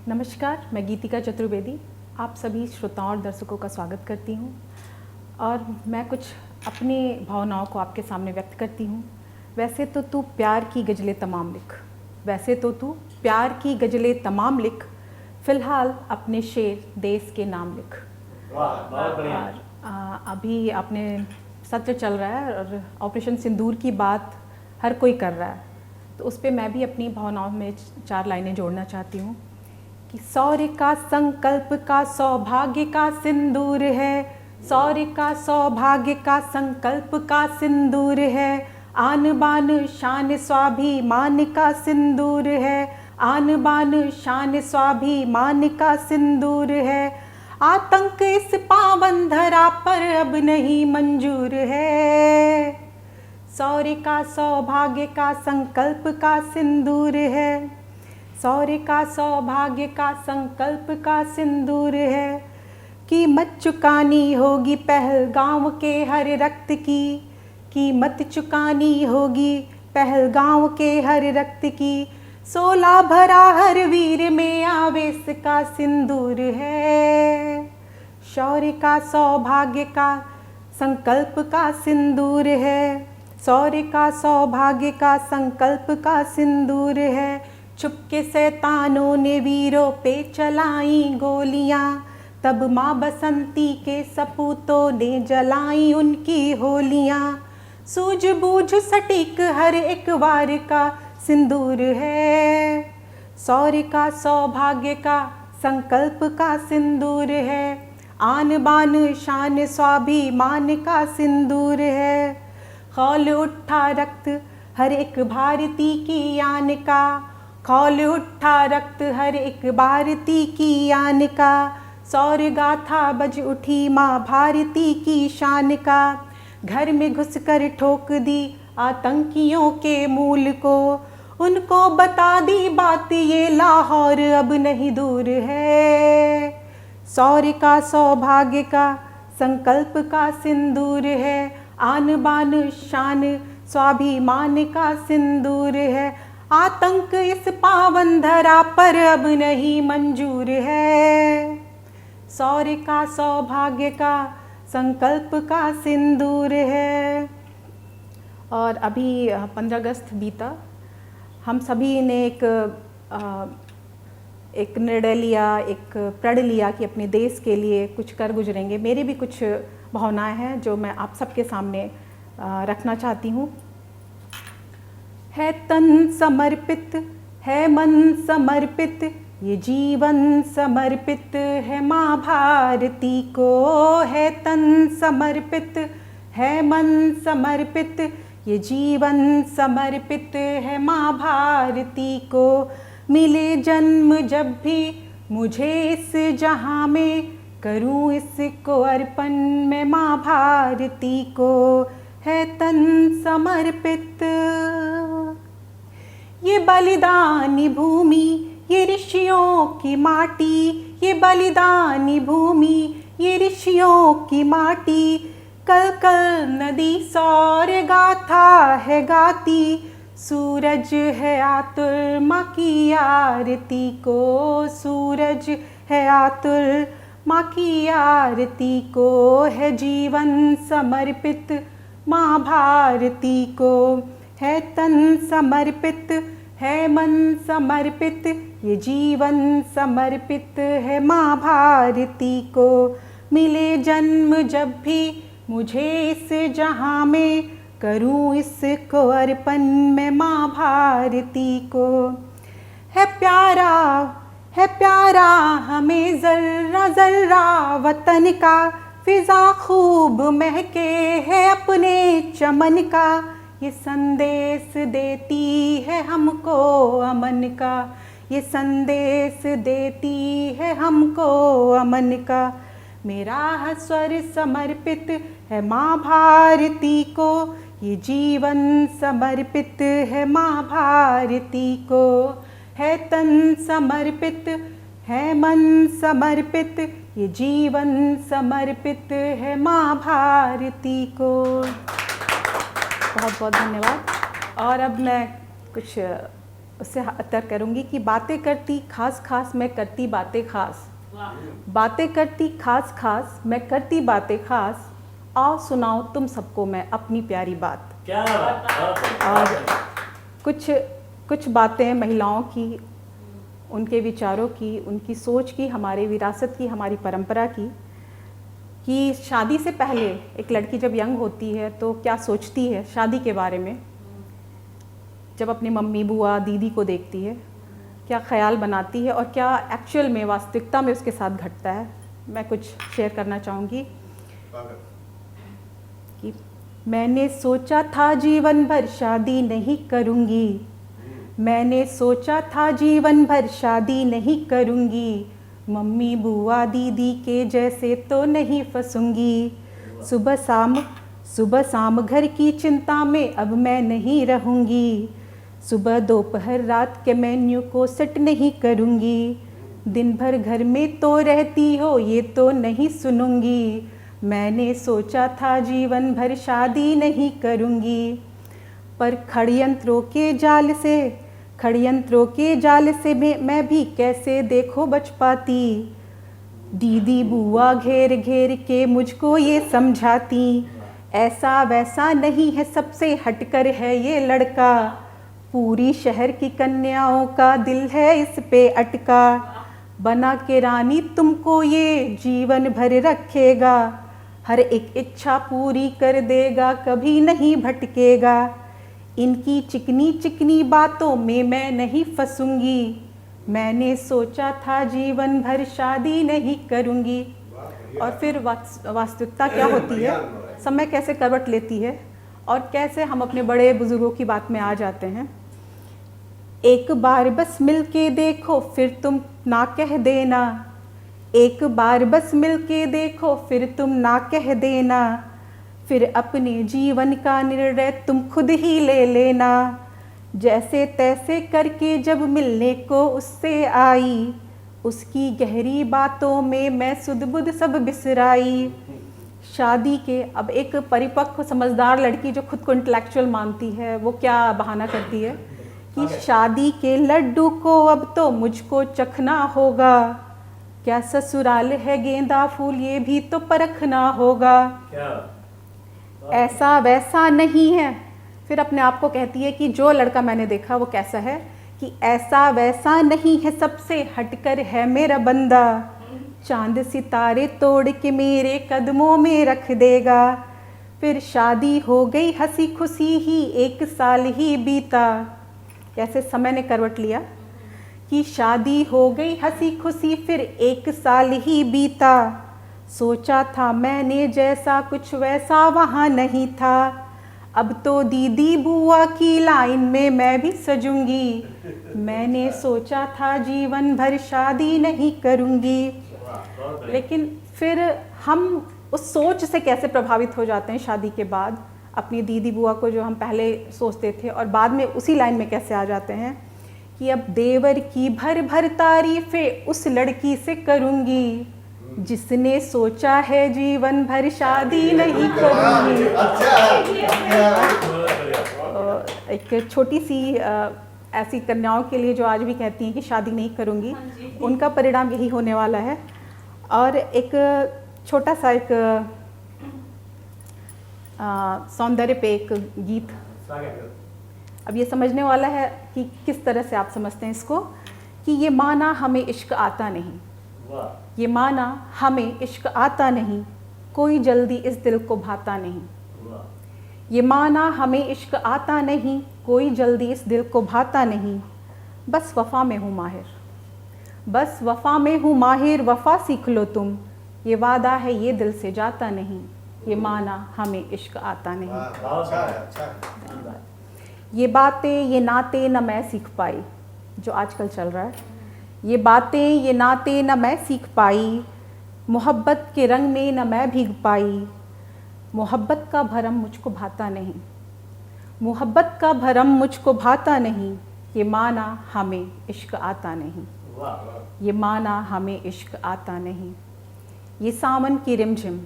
नमस्कार, मैं गीतिका चतुर्वेदी आप सभी श्रोताओं और दर्शकों का स्वागत करती हूँ और मैं कुछ अपनी भावनाओं को आपके सामने व्यक्त करती हूँ। वैसे तो तू प्यार की गज़लें तमाम लिख, वैसे तो तू प्यार की गज़लें तमाम लिख, फ़िलहाल अपने शेर देश के नाम लिख। वाह, बहुत बढ़िया। अभी आपने सत्र चल रहा है और ऑपरेशन सिंदूर की बात हर कोई कर रहा है, तो उस पर मैं भी अपनी भावनाओं में 4 लाइनें जोड़ना चाहती हूँ कि शौर्य का संकल्प का सौभाग्य का सिंदूर है, शौर्य का सौभाग्य का संकल्प का सिंदूर है, आन बान शान स्वाभिमान का सिंदूर है, आन बान शान स्वाभिमान का सिंदूर है। आतंक इस पावन धरा पर अब नहीं मंजूर है, शौर्य का सौभाग्य का संकल्प का सिंदूर है, शौर्य का सौभाग्य का संकल्प का सिंदूर है। कीमत चुकानी होगी पहलगाम के हर रक्त की, कीमत चुकानी होगी पहलगाम के हर रक्त की, 16 भरा हर वीर में आवेश का सिंदूर है, शौर्य का सौभाग्य का संकल्प का सिंदूर है, शौर्य का सौभाग्य का संकल्प का सिंदूर है। चुपके शैतानों ने वीरों पे चलाई गोलियां, तब माँ बसंती के सपूतों ने जलाई उनकी होलियां, सूझबूझ सटीक हर एक वार का सिंदूर है, शौर्य का सौभाग्य का संकल्प का सिंदूर है, आन बान शान स्वाभिमान का सिंदूर है। खौल उठा रक्त हर एक भारती की आन का, खौल उठा रक्त हर एक भारती की आन का, शौर्य गाथा बज उठी माँ भारती की शान का, घर में घुसकर ठोक दी आतंकियों के मूल को, उनको बता दी बात ये लाहौर अब नहीं दूर है, शौर्य का सौभाग्य का संकल्प का सिंदूर है, आन बान शान स्वाभिमान का सिंदूर है। आतंक इस पावन धरा पर अब नहीं मंजूर है, शौर्य का सौभाग्य का संकल्प का सिंदूर है। और अभी 15 अगस्त बीता, हम सभी ने एक निर्णय लिया, एक प्रण लिया कि अपने देश के लिए कुछ कर गुजरेंगे। मेरी भी कुछ भावनाएं हैं जो मैं आप सबके सामने रखना चाहती हूँ। है तन समर्पित, है मन समर्पित, ये जीवन समर्पित है माँ भारती को, है तन समर्पित, है मन समर्पित, ये जीवन समर्पित है माँ भारती को। मिले जन्म जब भी मुझे इस जहाँ में, करूँ इसको अर्पण मैं माँ भारती को, है तन समर्पित। ये बलिदानी भूमि, ये ऋषियों की माटी, ये बलिदानी भूमि, ये ऋषियों की माटी, कल कल नदी शौर्य गाथा है गाती, सूरज है आतुर माँ की आरती को, सूरज है आतुर माँ की आरती को, है जीवन समर्पित माँ भारती को, है तन समर्पित, है मन समर्पित, ये जीवन समर्पित है माँ भारती को। मिले जन्म जब भी मुझे इस जहाँ में, करूँ इसको अर्पण मैं माँ भारती को। है प्यारा हमें ज़र्रा ज़र्रा वतन का, फिज़ा खूब महके है अपने चमन का, ये संदेश देती है हमको अमन का, ये संदेश देती है हमको अमन का। मेरा स्वर समर्पित है माँ भारती को, ये जीवन समर्पित है माँ भारती को, है तन समर्पित, है मन समर्पित, ये जीवन समर्पित है माँ भारती को। बहुत बहुत धन्यवाद। और अब मैं कुछ उससे उत्तर करूँगी कि बातें करती खास खास मैं करती बातें खास, बातें करती खास खास मैं करती बातें खास, आओ सुनाओ तुम सबको मैं अपनी प्यारी बात। क्या बात। और कुछ बातें महिलाओं की, उनके विचारों की, उनकी सोच की, हमारे विरासत की, हमारी परंपरा की, कि शादी से पहले एक लड़की जब यंग होती है तो क्या सोचती है शादी के बारे में, जब अपनी मम्मी बुआ दीदी को देखती है क्या ख्याल बनाती है और क्या एक्चुअल में वास्तविकता में उसके साथ घटता है। मैं कुछ शेयर करना चाहूँगी कि मैंने सोचा था जीवन भर शादी नहीं करूँगी, मैंने सोचा था जीवन भर शादी नहीं करूँगी, मम्मी बुआ दीदी के जैसे तो नहीं फंसूंगी, सुबह शाम घर की चिंता में अब मैं नहीं रहूँगी, सुबह दोपहर रात के मेन्यू को सेट नहीं करूँगी, दिन भर घर में तो रहती हो ये तो नहीं सुनूंगी, मैंने सोचा था जीवन भर शादी नहीं करूँगी, पर षड्यंत्रों के जाल से मैं भी कैसे देखो बच पाती, दीदी बुआ घेर घेर के मुझको ये समझाती, ऐसा वैसा नहीं है सबसे हटकर है ये लड़का, पूरी शहर की कन्याओं का दिल है इस पे अटका, बना के रानी तुमको ये जीवन भर रखेगा, हर एक इच्छा पूरी कर देगा कभी नहीं भटकेगा, इनकी चिकनी चिकनी बातों में मैं नहीं फंसूंगी, मैंने सोचा था जीवन भर शादी नहीं करूंगी। और फिर वास्तविकता क्या होती है, समय कैसे करवट लेती है और कैसे हम अपने बड़े बुजुर्गों की बात में आ जाते हैं। एक बार बस मिल के देखो फिर तुम ना कह देना, एक बार बस मिल के देखो फिर तुम ना कह देना, फिर अपने जीवन का निर्णय तुम खुद ही ले लेना, जैसे तैसे करके जब मिलने को उससे आई, उसकी गहरी बातों में मैं सुध बुध सब बिसराई। शादी के अब एक परिपक्व समझदार लड़की जो खुद को इंटेलेक्चुअल मानती है वो क्या बहाना करती है कि शादी के लड्डू को अब तो मुझको चखना होगा, क्या ससुराल है गेंदा फूल ये भी तो परखना होगा, ऐसा वैसा नहीं है। फिर अपने आप को कहती है कि जो लड़का मैंने देखा वो कैसा है, कि ऐसा वैसा नहीं है सबसे हटकर है मेरा बंदा, चांद सितारे तोड़ के मेरे कदमों में रख देगा। फिर शादी हो गई हंसी खुशी ही एक साल ही बीता, कैसे समय ने करवट लिया कि शादी हो गई हंसी खुशी फिर एक साल ही बीता, सोचा था मैंने जैसा कुछ वैसा वहाँ नहीं था, अब तो दीदी बुआ की लाइन में मैं भी सजूंगी, मैंने सोचा था जीवन भर शादी नहीं करूंगी। लेकिन फिर हम उस सोच से कैसे प्रभावित हो जाते हैं शादी के बाद, अपनी दीदी बुआ को जो हम पहले सोचते थे और बाद में उसी लाइन में कैसे आ जाते हैं कि अब देवर की भर भर तारीफें उस लड़की से करूंगी, जिसने सोचा है जीवन भर शादी नहीं करूंगी। एक छोटी सी ऐसी कन्याओं के लिए जो आज भी कहती हैं कि शादी नहीं करूंगी, उनका परिणाम यही होने वाला है। और एक छोटा सा एक सौंदर्य पे एक गीत, अब ये समझने वाला है कि किस तरह से आप समझते हैं इसको, कि ये माना हमें इश्क आता नहीं, ये माना हमें इश्क आता नहीं, कोई जल्दी इस दिल को भाता नहीं, ये माना हमें इश्क आता नहीं, कोई जल्दी इस दिल को भाता नहीं, बस वफ़ा में हूँ माहिर, बस वफ़ा में हूँ माहिर, वफ़ा सीख लो तुम, ये वादा है ये दिल से जाता नहीं, ये माना हमें इश्क आता नहीं। ये बातें ये नाते न मैं सीख पाई, जो आजकल चल रहा है, ये बातें ये नाते न मैं सीख पाई, मोहब्बत के रंग में न मैं भीग पाई, मोहब्बत का भरम मुझको भाता नहीं, मोहब्बत का भरम मुझको भाता नहीं, ये माना हमें इश्क आता नहीं, ये माना हमें इश्क आता नहीं। ये सावन की रिमझिम,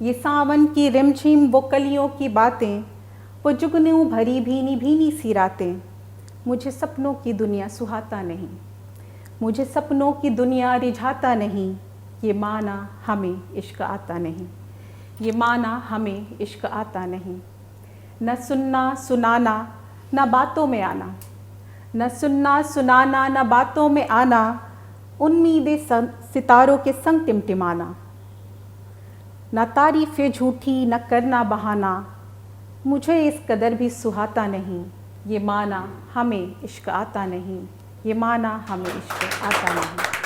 ये सावन की रिमझिम, वो कलियों की बातें, वो जुगनू भरी भीनी भीनी सी रातें, मुझे सपनों की दुनिया सुहाता नहीं, मुझे सपनों की दुनिया रिझाता नहीं, ये माना हमें इश्क आता नहीं, ये माना हमें इश्क आता नहीं। न सुनना सुनाना न बातों में आना, न सुनना सुनाना न बातों में आना, उम्मीदें सितारों के संग टिमटिमाना, न तारीफ़ें झूठी न करना बहाना, मुझे इस कदर भी सुहाता नहीं, ये माना हमें इश्क आता नहीं, ये माना हमें इश्क आता नहीं।